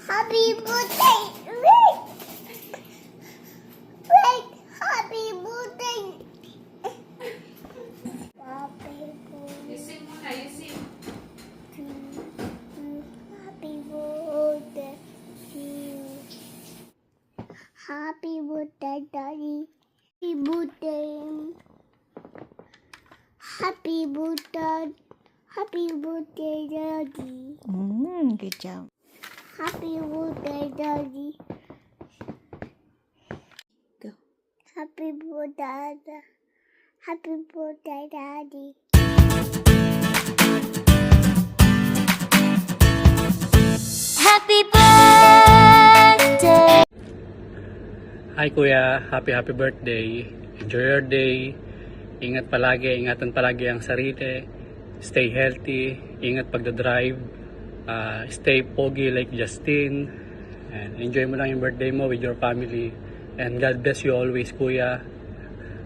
Happy birthday! Wait! Wait! Happy birthday! Happy birthday! Isin mo na, isin. Happy birthday to you. Happy birthday, Daddy. Happy birthday. Happy birthday. Happy birthday, Daddy. Good job. Happy birthday, Daddy. Go. Happy birthday. Happy birthday, Daddy. Happy birthday. Hi Kuya, happy birthday. Enjoy your day. Ingat palagi, ingatan palagi ang sarili. Stay healthy, ingat pagdadrive. Stay pogi like Justin. And enjoy mo lang yung birthday mo with your family. And God bless you always Kuya.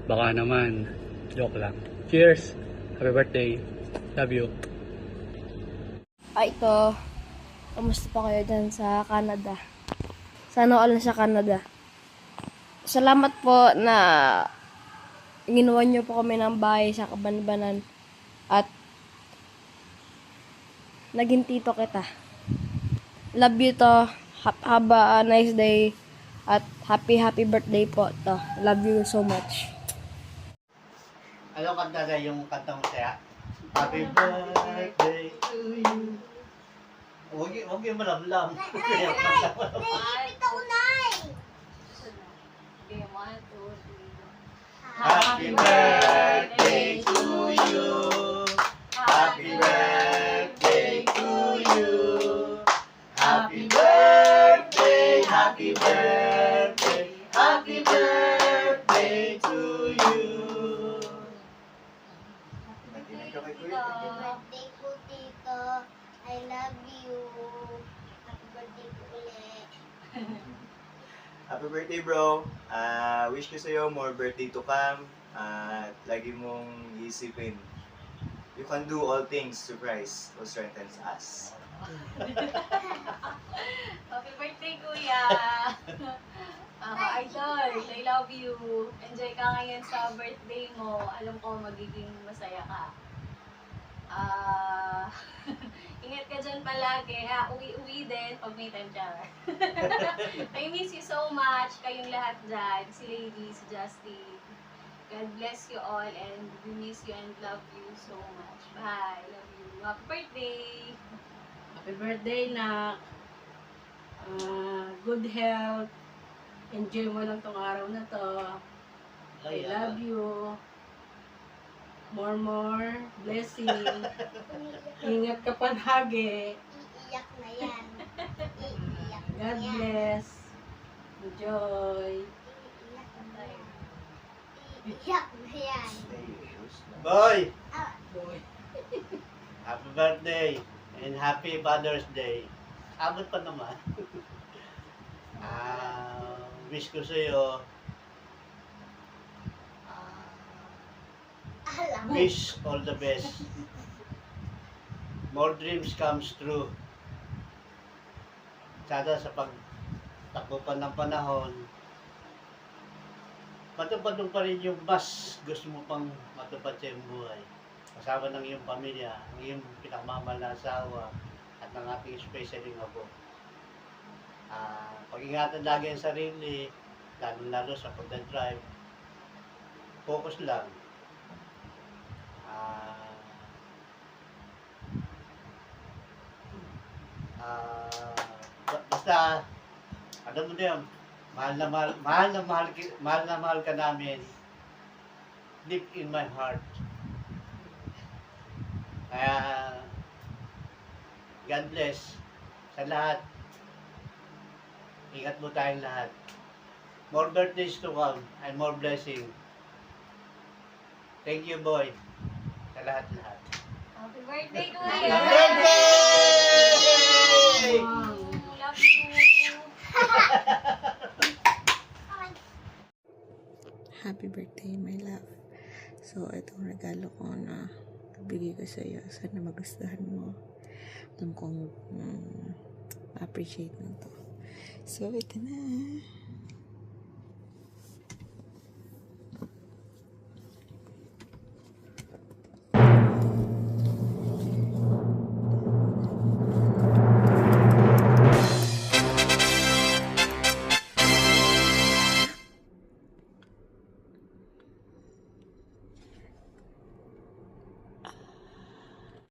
Baka naman, joke lang. Cheers! Happy birthday. Love you. Ito. Kamusta pa kayo dyan sa Canada? Sana all na sa Canada. Salamat po na ginawa niyo po kami ng bahay sa Kabanbanan at naging tito kita. Love you to. Have a nice day at happy birthday po to. Love you so much. Ano kanta na yung kanta mo siya? Happy birthday to you. Huwag yung malamlam. Ito unay. Okay, 1, 2, 3. Happy birthday to you. Happy birthday to you. Happy birthday, happy birthday, happy birthday to you. Happy birthday po, Tito. I love you. Happy birthday po ulit. Happy birthday, bro. Wish ko sa'yo more birthday to come. Lagi mong isipin. You can do all things to Christ who strengthens us. Happy birthday, Kuya! Idol, I love you. Enjoy ka ngayon sa birthday mo. Alam ko magiging masaya ka. Ingat ka dyan palagi. Uwi-uwi din pag may time ka. I miss you so much. Kayong lahat dyan. Si Lady, si Justin. God bless you all and we miss you and love you so much. Bye. Love you. Happy birthday! Happy birthday, Nak. Good health. Enjoy mo lang tong araw na to. I love you. More blessing. Ingat ka palagi. Iiyak na yan. Iiyak na God yan. bless. Enjoy. Iiyak na yan. Iiyak na yan. Boy, Boy. happy birthday and happy Father's Day. Abot pa naman. Wish ko sa'yo, Alam mo. wish all the best. More dreams comes true. Sana sa pagtakbo pa ng panahon, matupad mo pa rin yung mas gusto mo pang matupad sa iyong buhay. Kasama ng iyong pamilya, ng iyong pinakamamahal na asawa, at ng ating special ng abo. Pag-ingatan lagi ang sarili, lalo sa pagdadrive. Focus lang. Basta, alam mo na yan, mahal ka namin deep in my heart. Kaya, God bless sa lahat. Ingat mo tayong lahat. More birthdays to come and more blessing. Thank you, boy. Sa lahat-lahat. Happy birthday, Kuya! Happy birthday! Love you! Happy birthday, my love. So, itong regalo ko na bigay ko sa iyo. Sana magustuhan mo. Alam kong appreciate mo to. So, ito na.